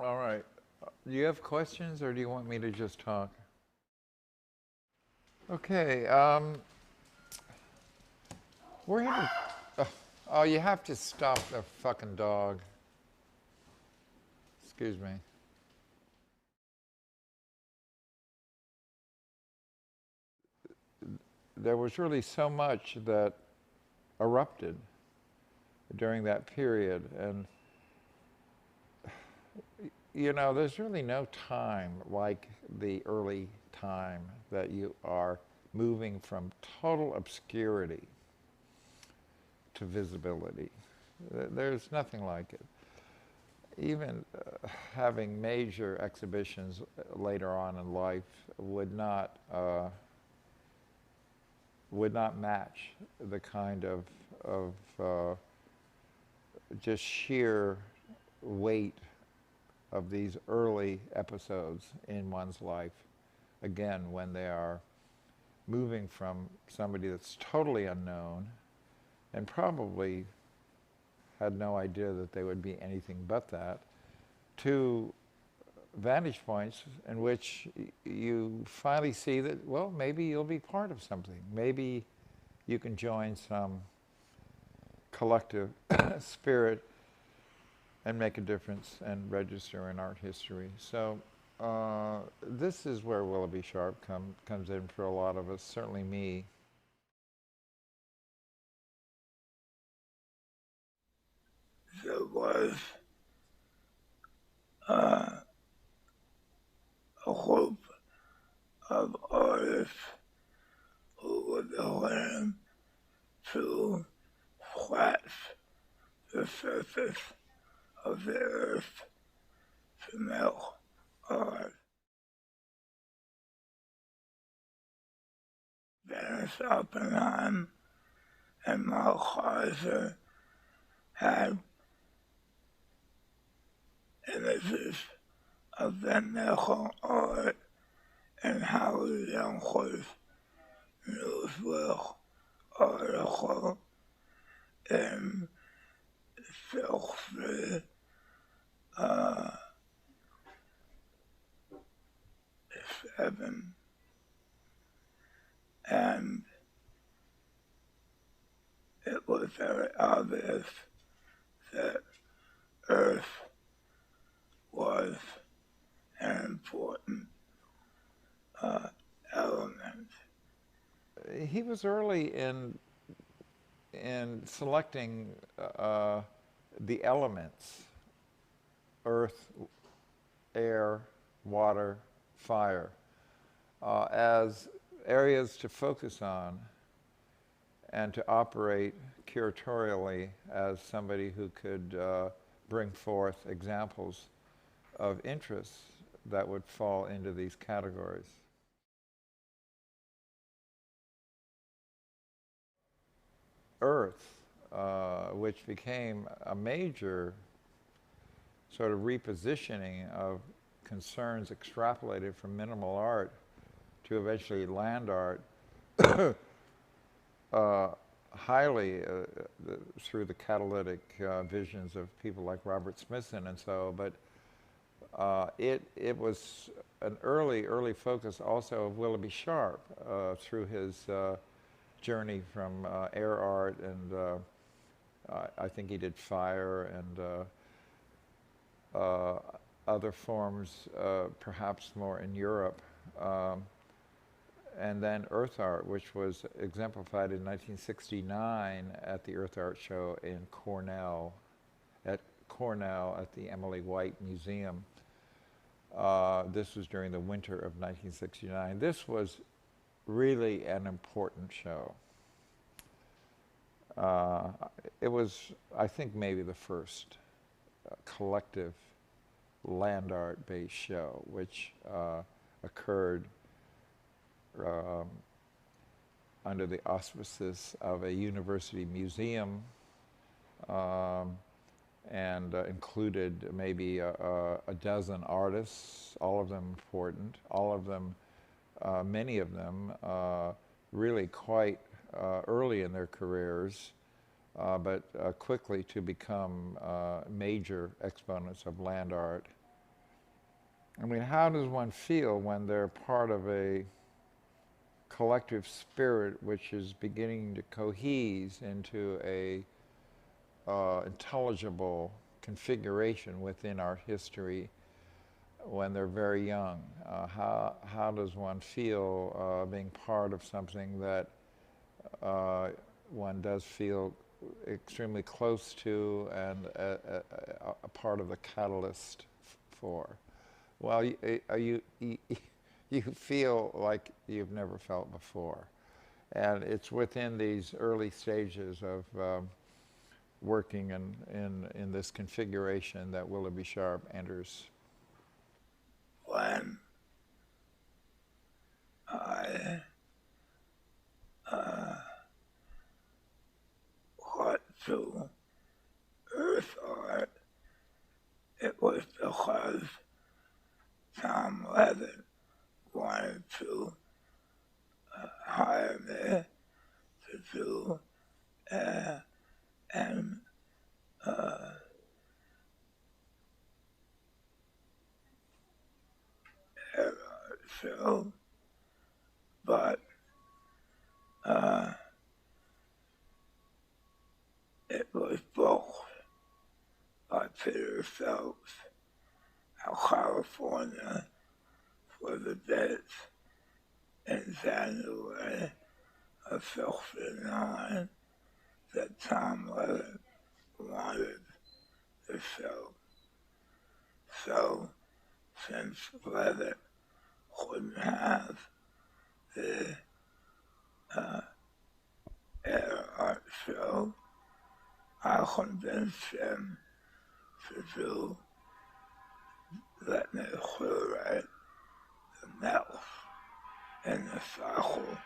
All right. Do you have questions or do you want me to just talk? Okay. We're having. Oh, you have to stop the fucking dog. Excuse me. There was really so much that erupted during that period. And, you know, there's really no time like the early time that you are moving from total obscurity to visibility. There's nothing like it. Even having major exhibitions later on in life would not match the kind of just sheer weight of these early episodes in one's life. Again, when they are moving from somebody that's totally unknown and probably had no idea that they would be anything but that, to vantage points in which you finally see that, well, maybe you'll be part of something. Maybe you can join some collective spirit and make a difference and register in art history. So this is where Willoughby Sharp comes in for a lot of us, certainly me. There was uh, a group of artists who would learn to scratch the surface of the earth to make art. Dennis Oppenheim and Mark Kaiser had images of them making art and Howard Young's newsweek article in 67. And it was very obvious that Earth was an important element. He was early in selecting the elements: earth, air, water, fire, as areas to focus on and to operate curatorially as somebody who could bring forth examples of interests that would fall into these categories. Earth, which became a major sort of repositioning of concerns extrapolated from minimal art to eventually land art, highly through the catalytic visions of people like Robert Smithson and so, but it was an early focus also of Willoughby Sharp through his journey from air art, and I think he did fire and other forms, perhaps more in Europe. And then earth art, which was exemplified in 1969 at the Earth Art Show in Cornell, at the Emily White Museum. This was during the winter of 1969. This was really an important show. It was, I think, maybe the first collective land art-based show, which occurred under the auspices of a university museum, and included maybe a dozen artists, all of them important, all of them, many of them really quite early in their careers, but quickly to become major exponents of land art I mean, how does one feel when they're part of a collective spirit which is beginning to cohese into a intelligible configuration within our history when they're very young? How does one feel being part of something that one does feel extremely close to and a part of the catalyst for? Well, you feel like you've never felt before. And it's within these early stages of working in this configuration that Willoughby Sharp enters. When I got to Earth Art, it was because Tom Levitt wanted to hire me to do an air art show, but it was booked by Peter Phelps out of California for the dates in January of '69 that Tom Levitt wanted the show. So, since Levitt couldn't have the air art show, I convinced him to let me curate the next in the cycle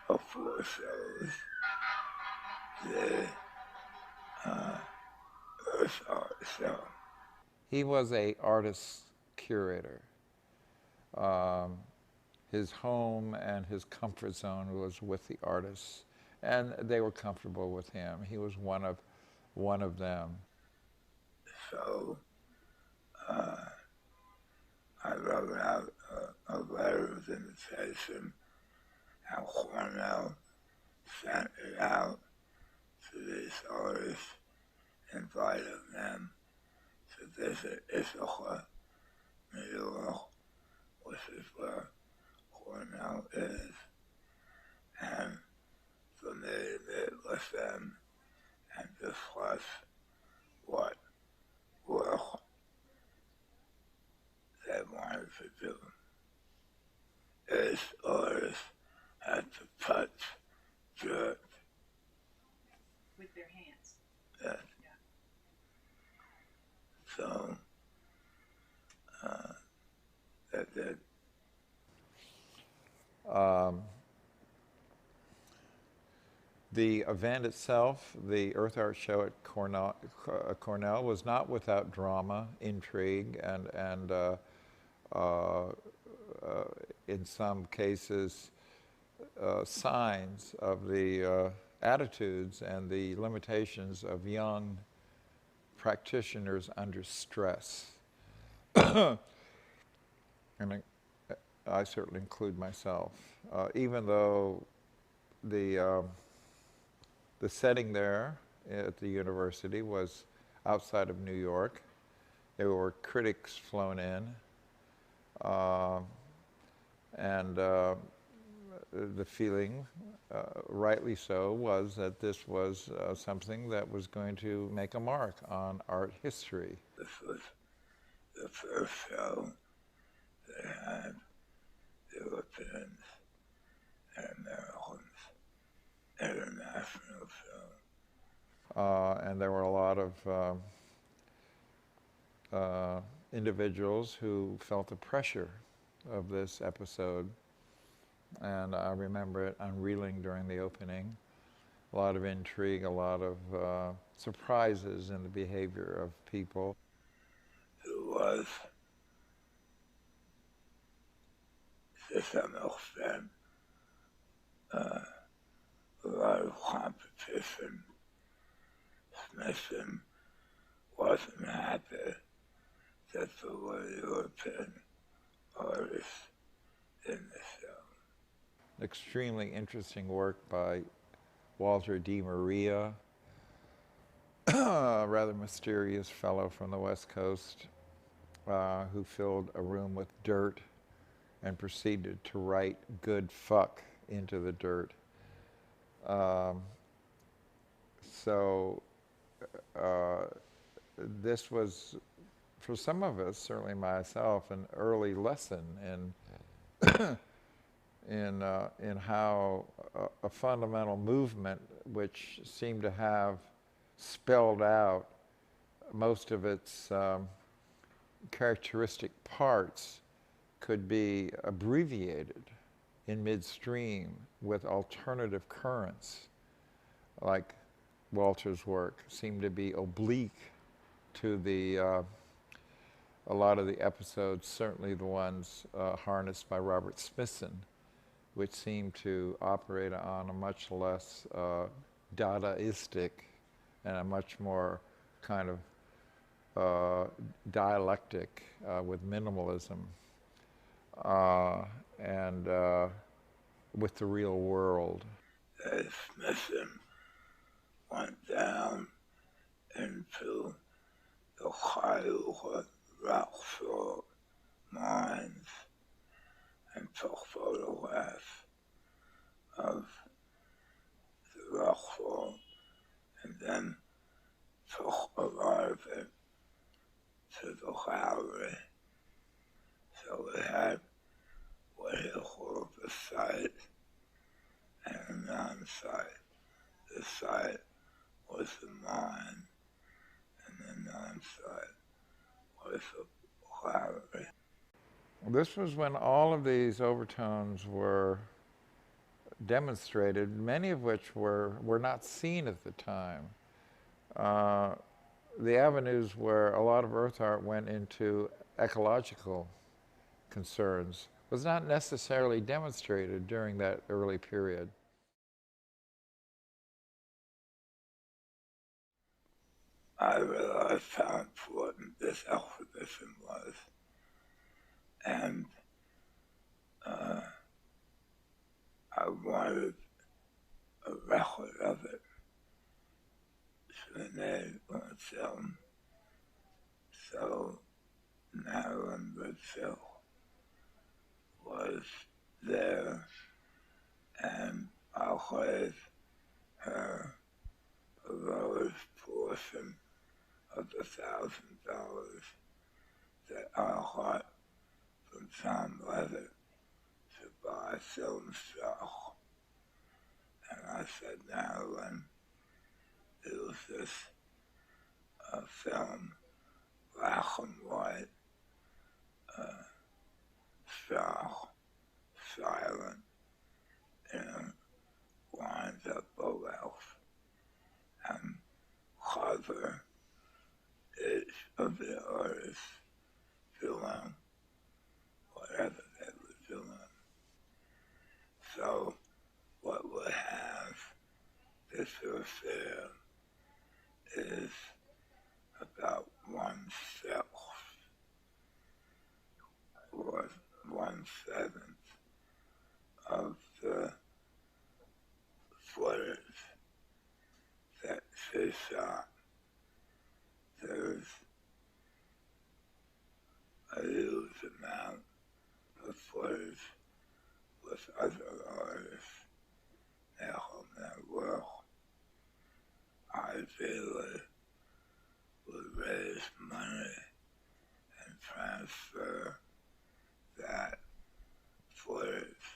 of 4 shows, the Earth Art show. He was a artist curator. His home and his comfort zone was with the artists, and they were comfortable with him. He was one of them. So I wrote out a letter of invitation, and Cornell sent it out to these artists, inviting them to visit Ithaca, New York, which is where Cornell is, and for me to meet with them and discuss what work they wanted to do. These artists had to touch dirt. With their hands. Yes. Yeah. So, they did. The event itself, the Earth Art Show at Cornell was not without drama, intrigue, and in some cases, signs of the attitudes and the limitations of young practitioners under stress. And I certainly include myself, even though the setting there at the university was outside of New York. There were critics flown in, and the feeling, rightly so, was that this was something that was going to make a mark on art history. This was the first show they had Europeans and Americans, international show. And there were a lot of individuals who felt the pressure of this episode. And I remember it unreeling during the opening. A lot of intrigue, a lot of surprises in the behavior of people. It was, to some extent, a lot of competition. Smithson wasn't happy that the European artists in the film. Extremely interesting work by Walter D. Maria, a rather mysterious fellow from the West Coast who filled a room with dirt and proceeded to write "good fuck" into the dirt. So this was, for some of us, certainly myself, an early lesson in how a fundamental movement, which seemed to have spelled out most of its characteristic parts, could be abbreviated in midstream with alternative currents, like Walter's work seemed to be oblique to the a lot of the episodes, certainly the ones harnessed by Robert Smithson, which seemed to operate on a much less Dadaistic and a much more kind of dialectic with minimalism and with the real world. Smithson went down into the Kiowa rock salt mines and took photographs of the rock salt and then took a lot of it to the gallery. So we had what he called the site and a non-site. The site was the mine and the non-site was the gallery. This was when all of these overtones were demonstrated, many of which were not seen at the time. The avenues where a lot of earth art went into ecological concerns was not necessarily demonstrated during that early period. I realized how important this exhibition was, and I wanted a record of it to be made on film. So Marilyn Woodfill was there, and I gave her a large portion of the $1,000 that I got from Tom Levitt to buy film stock. And I said, Marilyn, use this film, black and white, stock, silent, and lines up below, and cover each of the artists doing whatever they were doing. So what we have this affair is about 1/6 or 1/7 of the footage that she shot. There's a huge amount of footage with other artists on their work. Ideally, would raise money and transfer that footage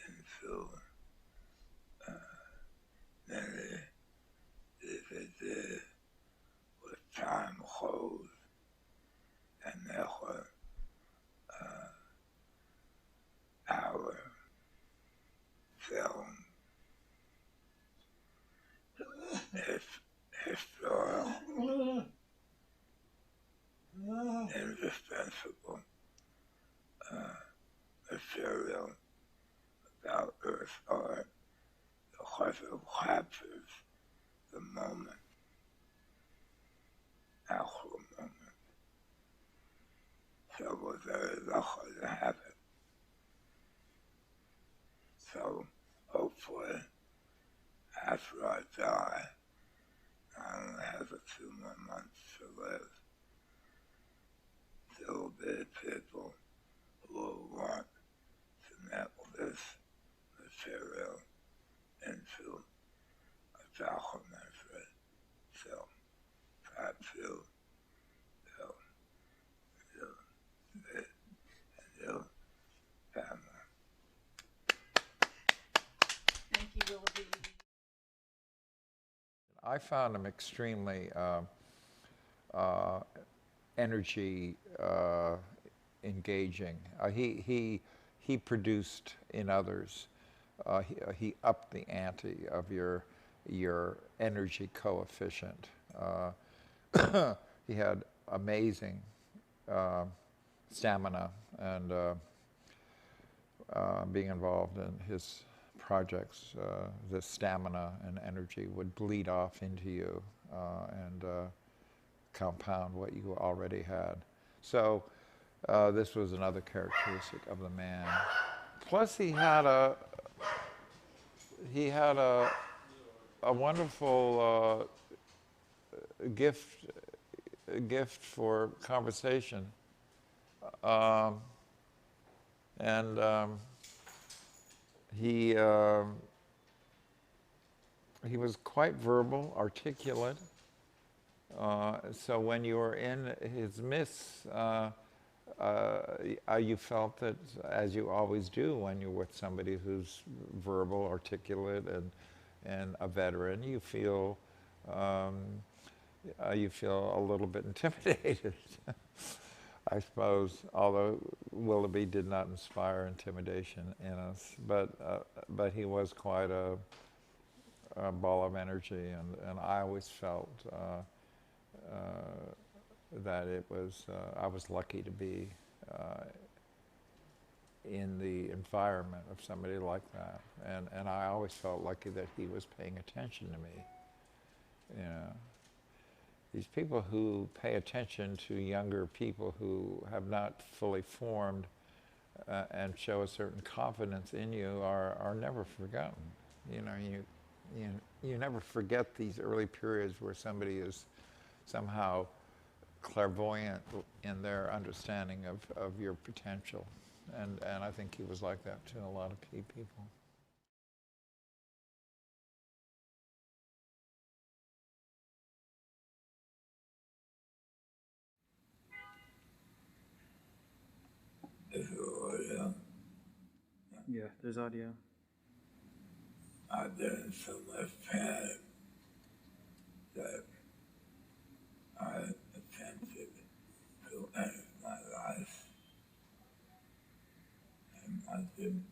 into many DVD with time code, and therefore our film is historical, indispensable material about Earth art because it captures the moment, actual moment. So we're very lucky to have it. So hopefully, after I die, I only have a few more months to live. There will be people who will want to make this material into a documentary film. Perhaps you, Pamela. Thank you, Willoughby. I found him extremely energy engaging. He produced in others. He upped the ante of your energy coefficient. He had amazing stamina, and being involved in his projects, the stamina and energy would bleed off into you and compound what you already had. So this was another characteristic of the man. Plus, he had a wonderful gift for conversation, and he was quite verbal, articulate. So when you were in his midst, you felt that, as you always do when you're with somebody who's verbal, articulate, and a veteran, you feel a little bit intimidated. I suppose, although Willoughby did not inspire intimidation in us, but he was quite a ball of energy, and I always felt that it was, I was lucky to be in the environment of somebody like that, and I always felt lucky that he was paying attention to me. You know, these people who pay attention to younger people who have not fully formed and show a certain confidence in you are never forgotten. You know, you never forget these early periods where somebody is somehow clairvoyant in their understanding of your potential. And I think he was like that to a lot of people. Is it audio? Yeah, there's audio. I've been in so much pain that I attempted to end my life, and I didn't